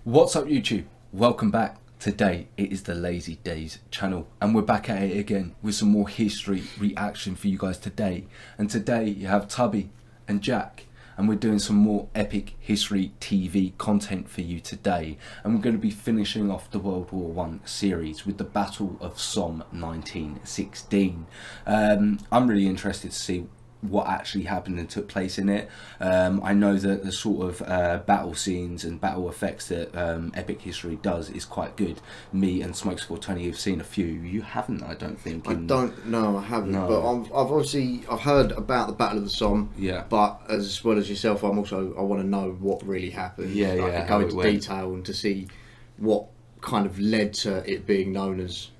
What's up YouTube? Welcome back. Today it is the Lazy Daze Channel and we're back at it again with some more history reaction for you guys today. And today you have Tubby and Jack and we're doing some more epic history TV content for you today. And we're going to be finishing off the World War I series with the Battle of Somme 1916. I'm really interested to see what actually happened and took place in it. I know that the sort of battle scenes and battle effects that Epic History does is quite good. Me and Smokesport Tony have seen a few. You haven't, I don't think. I haven't. No. But I've heard about the Battle of the Somme. Yeah. But as well as yourself, I want to know what really happened. Yeah, I could go into detail and to see what kind of led to it being known as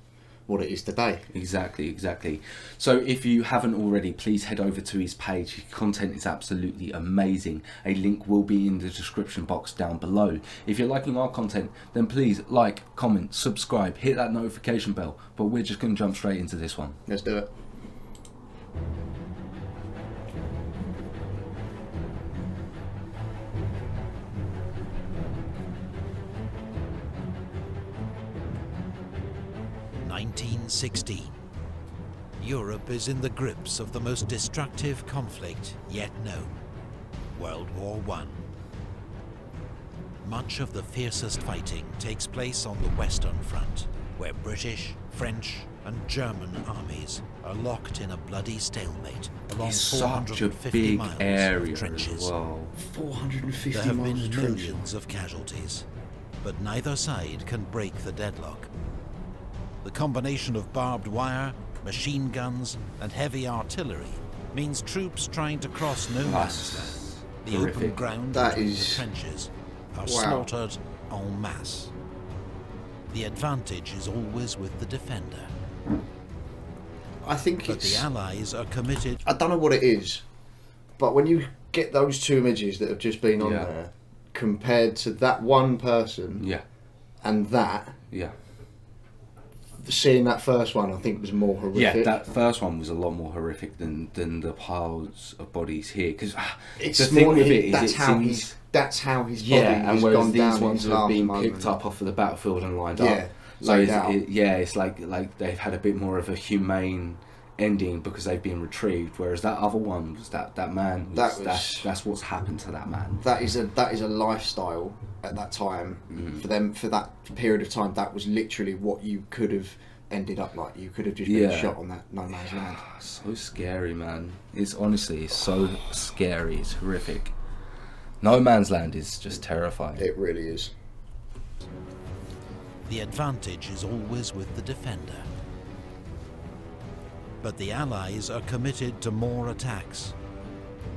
what it is today. Exactly. So if you haven't already, please head over to his page. His content is absolutely amazing. A link will be in the description box down below. If you're liking our content, then please like, comment, subscribe, hit that notification bell. But we're just going to jump straight into this one. Let's do it. Europe is in the grips of the most destructive conflict yet known, World War I. Much of the fiercest fighting takes place on the Western Front, where British, French and German armies are locked in a bloody stalemate along 450 miles of trenches. Wow. 450 there have miles been of trenches. millions of casualties, but neither side can break the deadlock. The combination of barbed wire, machine guns and heavy artillery means troops trying to cross no man's land, the open ground between the trenches, are slaughtered en masse. The advantage is always with the defender. I think but the Allies are committed. I don't know what it is, but when you get those two images that have just been on there, compared to that one person, and that, seeing that first one, I think was more horrific. Yeah, that first one was a lot more horrific than the piles of bodies here. Because the thing with it is, that's how his body and whereas gone these down ones have been picked up off of the battlefield and lined up. So it's like they've had a bit more of a humane ending because they've been retrieved. Whereas that other one was that man. That's what's happened to that man. That is a lifestyle at that time for them, for that period of time. That was literally what you could have ended up like. You could have just been shot on that no man's land. So scary, man. It's honestly so scary. It's horrific. No man's land is just terrifying. It really is. The advantage is always with the defender. But the Allies are committed to more attacks.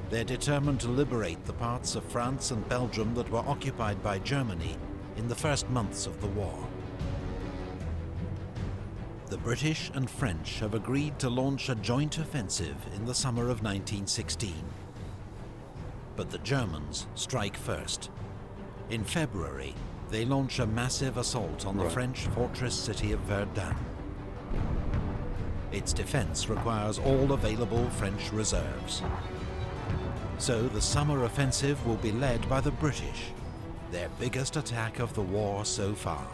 They're determined to liberate the parts of France and Belgium that were occupied by Germany in the first months of the war. The British and French have agreed to launch a joint offensive in the summer of 1916. But the Germans strike first. In February, they launch a massive assault on the French fortress city of Verdun. Its defense requires all available French reserves. So the summer offensive will be led by the British, their biggest attack of the war so far.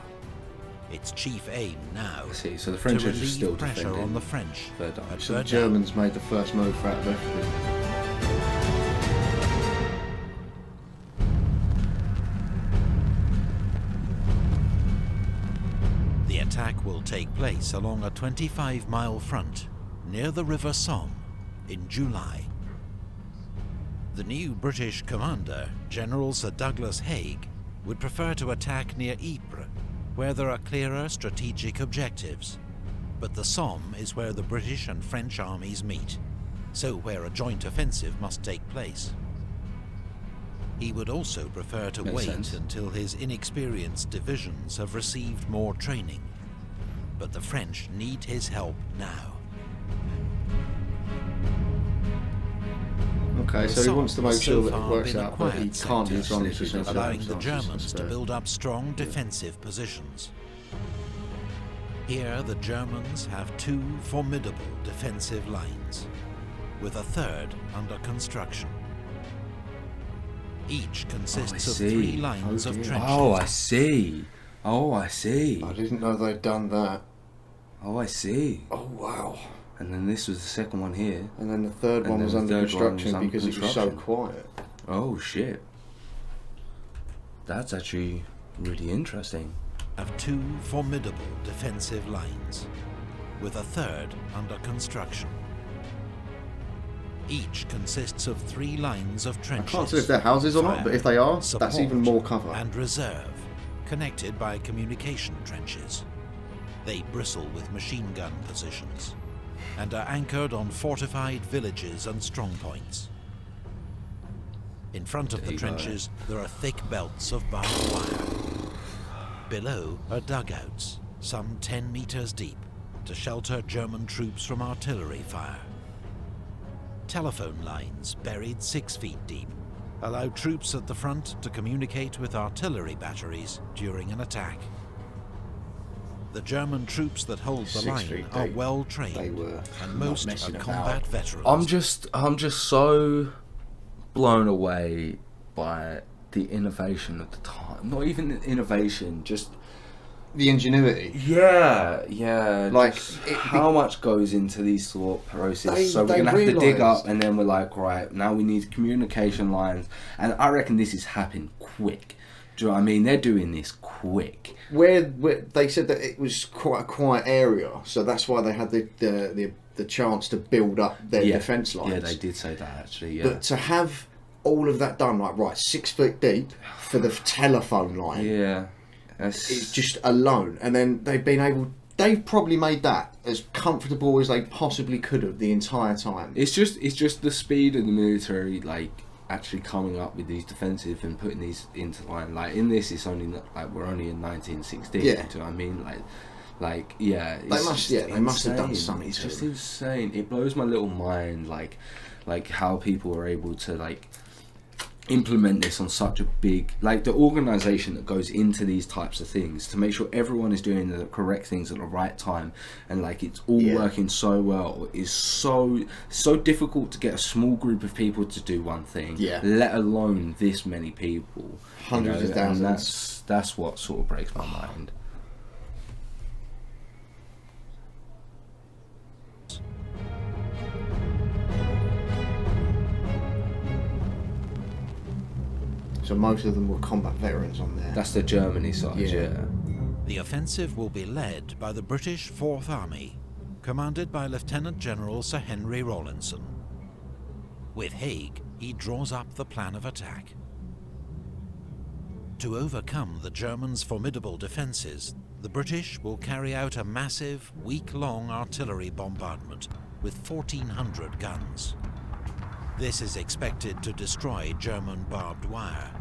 Its chief aim now so the French to are just still pressure defending on the French. So the Germans made the first move for out of everything. The attack will take place along a 25-mile front near the River Somme in July. The new British commander, General Sir Douglas Haig, would prefer to attack near Ypres, where there are clearer strategic objectives. But the Somme is where the British and French armies meet, so where a joint offensive must take place. He would also prefer to wait until his inexperienced divisions have received more training. But the French need his help now. Okay, so he wants to make sure that it works out, but he can't do it, allowing the Germans to build up strong defensive positions. Here the Germans have two formidable defensive lines, with a third under construction. Each consists of 3 lines of trenches. Oh, I see. Oh, I see. I didn't know they'd done that. Oh, I see. Oh, wow. And then this was the second one here. And then the third one was under construction because it was so quiet. Oh, shit. That's actually really interesting. Have 2 formidable defensive lines, with a third under construction. Each consists of 3 lines of trenches. I can't say if they're houses or not, but if they are, that's even more cover. And reserve, connected by communication trenches. They bristle with machine gun positions and are anchored on fortified villages and strongpoints. In front of the trenches, there are thick belts of barbed wire. Below are dugouts, some 10 meters deep, to shelter German troops from artillery fire. Telephone lines, buried 6 feet deep, allow troops at the front to communicate with artillery batteries during an attack. The German troops that hold the line are well trained, and most are combat veterans. I'm just so blown away by the innovation of the time. Not even the innovation, just the ingenuity. Yeah. Like how much goes into these sort of processes? So we're gonna have to dig up, and then we're like, right, now we need communication lines, and I reckon this is happening quick. Do you know what I mean? They're doing this quick. Where they said that it was quite a quiet area, so that's why they had the chance to build up their defence lines. Yeah, they did say that actually. Yeah. But to have all of that done, like 6 foot deep for the telephone line. Yeah. It's just alone, and then they've probably made that as comfortable as they possibly could have the entire time. It's just the speed of the military, like actually coming up with these defensive and putting these into line. Like in this, it's only like we're only in 1916. Yeah. Do you know what I mean? They must have done something. It's just insane. It blows my little mind, like how people are able to like implement this on such a big, like the organisation that goes into these types of things to make sure everyone is doing the correct things at the right time, and like it's all working so well, is so difficult to get a small group of people to do one thing, let alone this many people, hundreds of thousands. And that's what sort of breaks my mind. So most of them were combat veterans on there. That's the Germany side, yeah. The offensive will be led by the British Fourth Army, commanded by Lieutenant General Sir Henry Rawlinson. With Haig, he draws up the plan of attack. To overcome the Germans' formidable defences, the British will carry out a massive, week-long artillery bombardment with 1,400 guns. This is expected to destroy German barbed wire,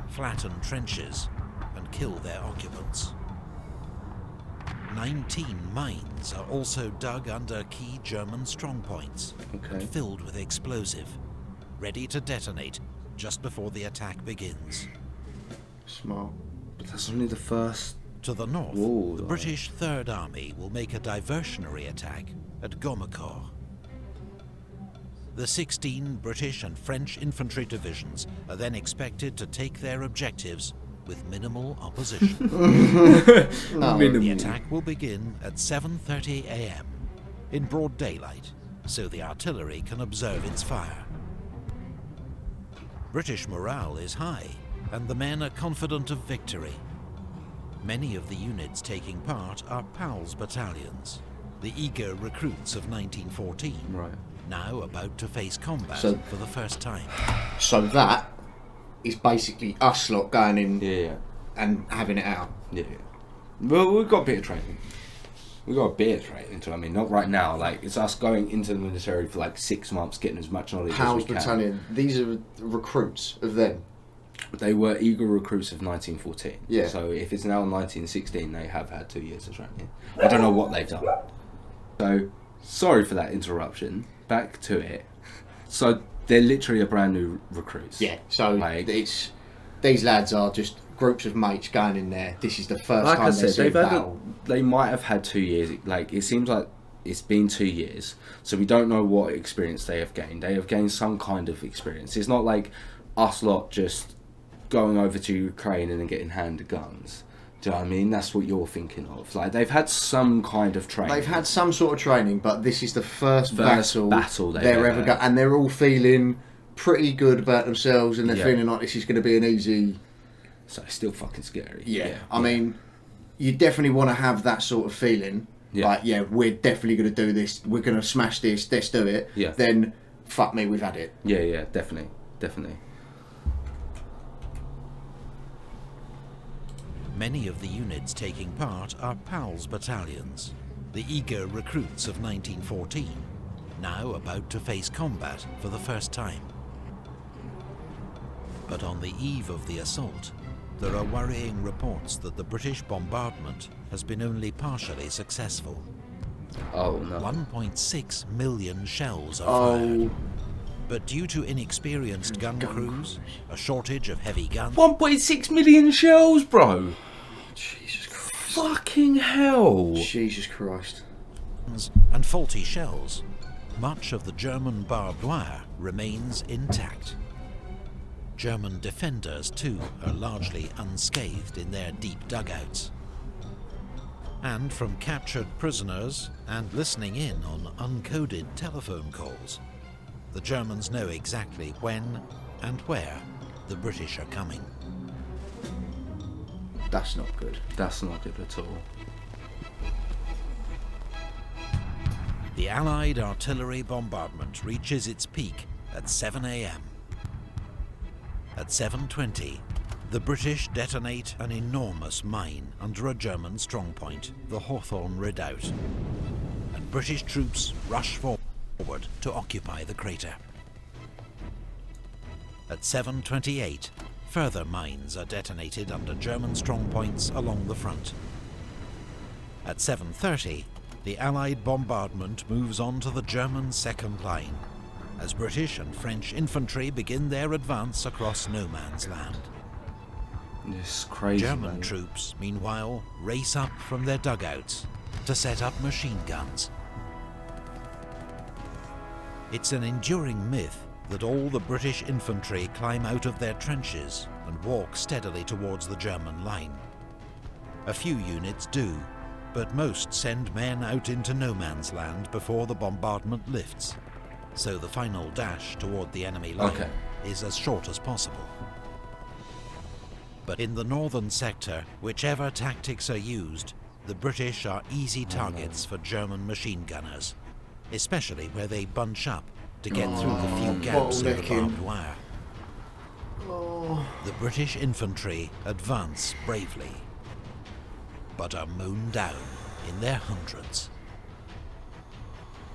flatten trenches, and kill their occupants. 19 mines are also dug under key German strongpoints and filled with explosive, ready to detonate just before the attack begins. Smart. But that's only the first. To the north, the British Third Army will make a diversionary attack at Gommecourt. The 16 British and French infantry divisions are then expected to take their objectives with minimal opposition. The attack will begin at 7:30 a.m. in broad daylight, so the artillery can observe its fire. British morale is high, and the men are confident of victory. Many of the units taking part are PALS battalions, the eager recruits of 1914. Right. Now about to face combat for the first time. So that is basically us lot going in and having it out. Yeah. Well, we've got a bit of training. We've got a bit of training, I mean, not right now. Like, it's us going into the military for like 6 months, getting as much knowledge as we can. Battalion, these are recruits of them. They were eager recruits of 1914. Yeah. So if it's now 1916, they have had 2 years of training. I don't know what they've done. So, sorry for that interruption. Back to it. So they're literally a brand new recruits. Yeah. So it's these lads are just groups of mates going in there. This is the first like time I said, they've battle. They might have had 2 years. Like, it seems like it's been 2 years. So we don't know what experience they have gained. They have gained some kind of experience. It's not like us lot just going over to Ukraine and then getting handed guns. Do you know what I mean? That's what you're thinking of. Like, they've had some kind of training. They've had some sort of training, but this is the first battle they're ever got, and they're all feeling pretty good about themselves, and they're feeling like this is going to be an easy. So it's still fucking scary. Yeah. I mean, you definitely want to have that sort of feeling. Yeah. Like, yeah, we're definitely going to do this. We're going to smash this. Let's do it. Yeah. Then, fuck me, we've had it. Yeah, definitely. Many of the units taking part are PALS battalions, the eager recruits of 1914, now about to face combat for the first time. But on the eve of the assault, there are worrying reports that the British bombardment has been only partially successful. Oh no. 1.6 million shells are fired. But due to inexperienced gun crews, a shortage of heavy guns... 1.6 million shells, bro! Jesus Christ. Fucking hell! Jesus Christ. And faulty shells, much of the German barbed wire remains intact. German defenders, too, are largely unscathed in their deep dugouts. And from captured prisoners and listening in on uncoded telephone calls, the Germans know exactly when and where the British are coming. That's not good. That's not good at all. The Allied artillery bombardment reaches its peak at 7 a.m. At 7:20, the British detonate an enormous mine under a German strongpoint, the Hawthorne Redoubt, and British troops rush forward to occupy the crater. At 7:28, further mines are detonated under German strongpoints along the front. At 7:30, the Allied bombardment moves on to the German second line, as British and French infantry begin their advance across no man's land. It's crazy. German troops, meanwhile, race up from their dugouts to set up machine guns. It's an enduring myth that all the British infantry climb out of their trenches and walk steadily towards the German line. A few units do, but most send men out into no man's land before the bombardment lifts, so the final dash toward the enemy line is as short as possible. But in the northern sector, whichever tactics are used, the British are easy targets for German machine gunners, especially where they bunch up to get through the few gaps in the barbed wire. The British infantry advance bravely, but are mown down in their hundreds.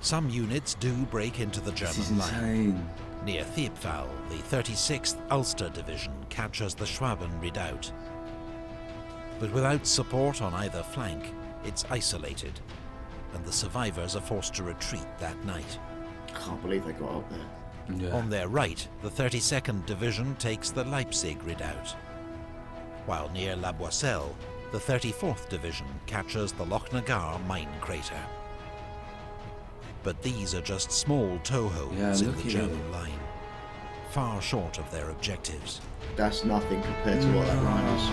Some units do break into the German line. Near Thiepval, the 36th Ulster Division captures the Schwaben Redoubt. But without support on either flank, it's isolated, and the survivors are forced to retreat that night. I can't believe they got up there. Yeah. On their right, the 32nd Division takes the Leipzig Redoubt, while near La Boisselle, the 34th Division captures the Lochnagar mine crater. But these are just small toeholds in the German line, far short of their objectives. That's nothing compared to what that line is.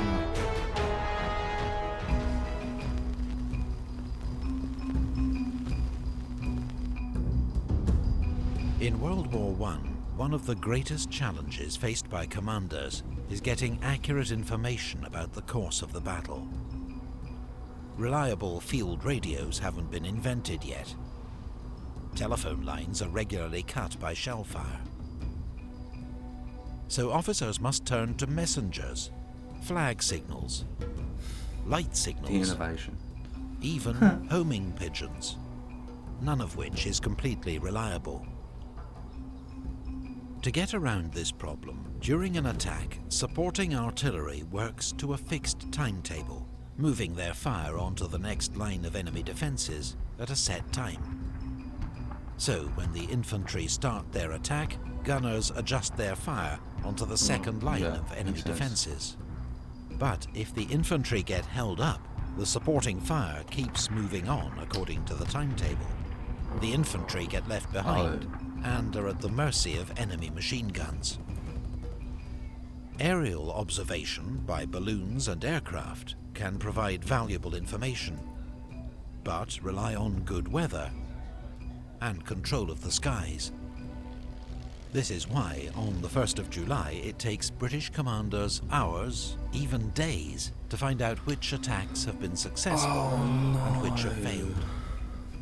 In World War I, one of the greatest challenges faced by commanders is getting accurate information about the course of the battle. Reliable field radios haven't been invented yet. Telephone lines are regularly cut by shell fire. So officers must turn to messengers, flag signals, light signals, The innovation. even homing pigeons, none of which is completely reliable. To get around this problem, during an attack, supporting artillery works to a fixed timetable, moving their fire onto the next line of enemy defences at a set time. So when the infantry start their attack, gunners adjust their fire onto the second line of enemy defences. But if the infantry get held up, the supporting fire keeps moving on according to the timetable. The infantry get left behind and are at the mercy of enemy machine guns. Aerial observation by balloons and aircraft can provide valuable information, but rely on good weather and control of the skies. This is why, on the 1st of July, it takes British commanders hours, even days, to find out which attacks have been successful and which have failed.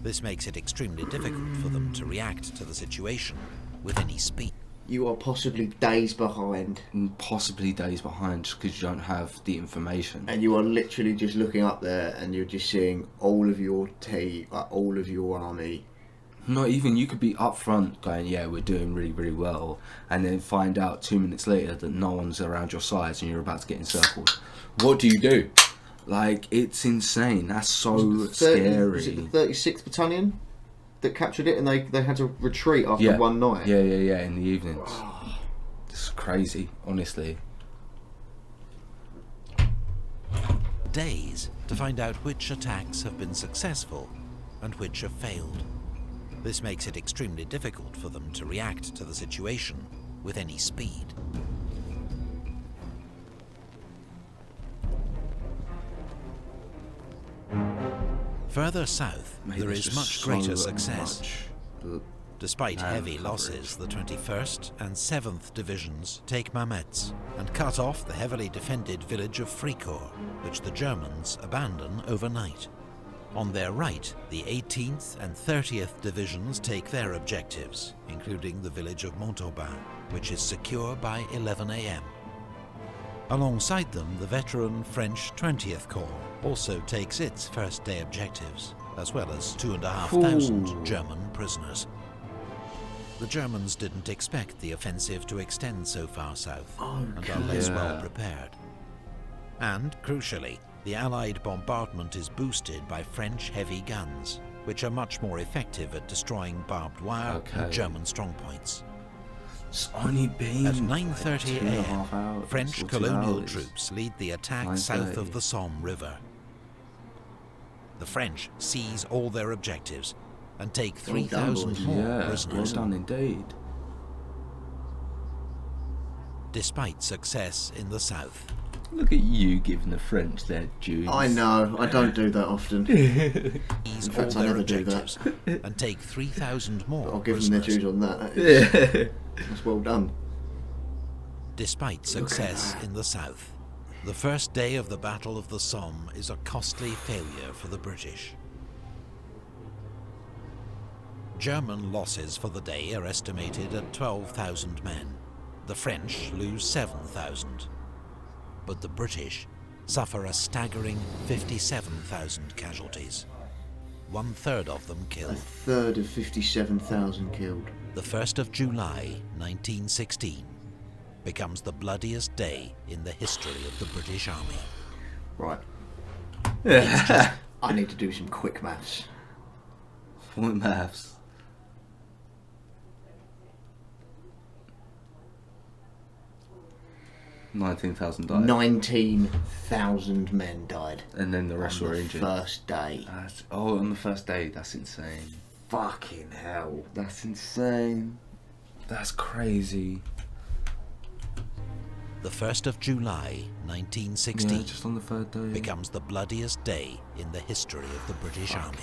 This makes it extremely difficult for them to react to the situation with any speed. You are possibly days behind. Possibly days behind just because you don't have the information. And you are literally just looking up there and you're just seeing all of your all of your army. Not even, you could be up front going, yeah, we're doing really, really well, and then find out 2 minutes later that no one's around your sides and you're about to get encircled. What do you do? Like, it's insane. That's so scary. Was it the 36th Battalion that captured it and they had to retreat after one night? Yeah, in the evenings. It's crazy, honestly. Days to find out which attacks have been successful and which have failed. This makes it extremely difficult for them to react to the situation with any speed. Further south, there is much greater success. Despite heavy losses, the 21st and 7th Divisions take Mametz and cut off the heavily defended village of Fricourt, which the Germans abandon overnight. On their right, the 18th and 30th Divisions take their objectives, including the village of Montauban, which is secure by 11 a.m. Alongside them, the veteran French 20th Corps also takes its first day objectives, as well as 2,500 German prisoners. The Germans didn't expect the offensive to extend so far south, and are less well prepared. And, crucially, the Allied bombardment is boosted by French heavy guns, which are much more effective at destroying barbed wire and German strongpoints. It's only been at 9:30 a.m., French colonial troops lead the attack south of the Somme River. The French seize all their objectives and take 3,000 more prisoners. Well done indeed. Despite success in the south. Look at you giving the French their dues. I know, I don't do that often. In fact, I never do that. And take 3,000 more. But I'll give them their dues on that. That's well done. Despite success in the south, the first day of the Battle of the Somme is a costly failure for the British. German losses for the day are estimated at 12,000 men. The French lose 7,000. But the British suffer a staggering 57,000 casualties. 1/3 of them killed. 1/3 of 57,000 killed. The 1st of July, 1916, becomes the bloodiest day in the history of the British Army. Right. I need to do some quick maths. What maths? 19,000 died. 19,000 men died. And then the rest were injured. First day. On the first day, that's insane. Fucking hell. That's insane. That's crazy. The 1st of July, 1916, just on the third day, becomes the bloodiest day in the history of the British Army.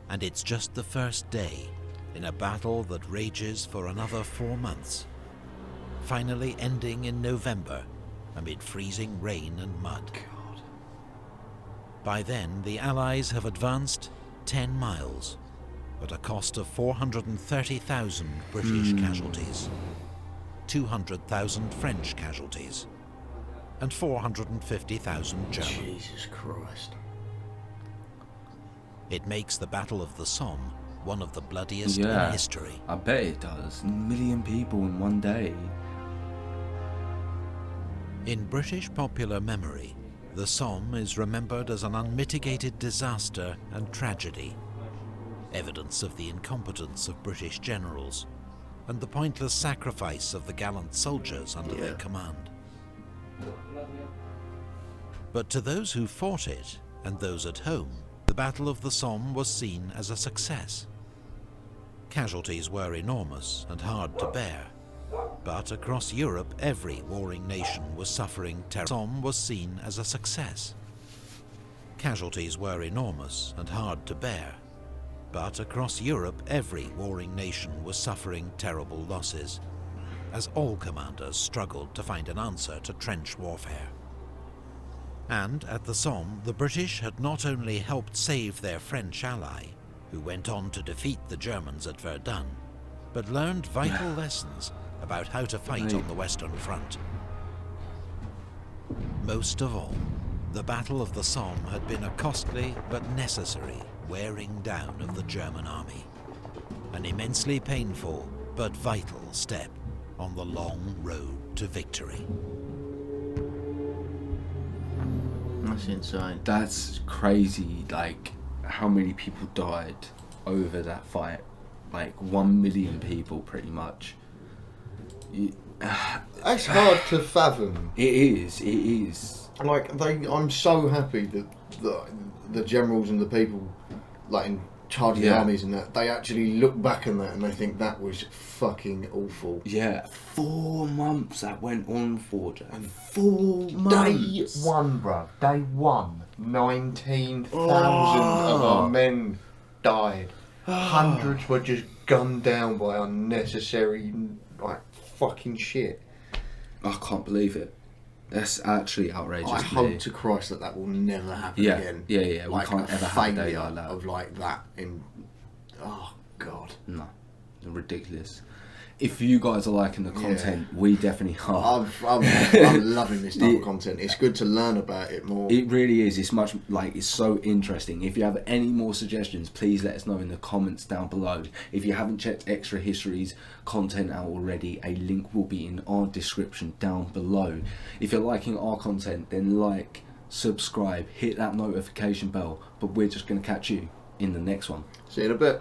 And it's just the first day in a battle that rages for another 4 months, finally ending in November amid freezing rain and mud. God. By then, the Allies have advanced 10 miles at a cost of 430,000 British casualties, 200,000 French casualties, and 450,000 German. Jesus Christ. It makes the Battle of the Somme one of the bloodiest in history. I bet it does. 1 million people in one day. In British popular memory, the Somme is remembered as an unmitigated disaster and tragedy, evidence of the incompetence of British generals and the pointless sacrifice of the gallant soldiers under their command. But to those who fought it and those at home, the Battle of the Somme was seen as a success. Casualties were enormous and hard to bear, But across Europe, every warring nation was suffering terror. Somme was seen as a success. Casualties were enormous and hard to bear. But across Europe, every warring nation was suffering terrible losses, as all commanders struggled to find an answer to trench warfare. And at the Somme, the British had not only helped save their French ally, who went on to defeat the Germans at Verdun, but learned vital lessons about how to fight on the Western Front. Most of all, the Battle of the Somme had been a costly but necessary wearing down of the German army. An immensely painful but vital step on the long road to victory. That's insane. That's crazy, like, how many people died over that fight. Like, 1 million people, pretty much. It's hard to fathom. It is. Like, I'm so happy that the generals and the people, like, in charge of the armies and that, they actually look back on that and they think that was fucking awful. Yeah, 4 months that went on for, Jack. 4 months. Day one, bruv. Day one. 19,000 of our men died. Hundreds were just gunned down by unnecessary, like, fucking shit. I can't believe it. That's actually outrageous. I hope to Christ that will never happen again. Yeah. Like, we can't ever have a day failure like that. of like that in. Oh God. No, ridiculous. If you guys are liking the content, we definitely are. I'm loving this type of content. It's good to learn about it more. It really is. It's much, like, it's so interesting. If you have any more suggestions, please let us know in the comments down below. If you haven't checked Extra History's content out already, a link will be in our description down below. If you're liking our content, then like, subscribe, hit that notification bell. But we're just going to catch you in the next one. See you in a bit.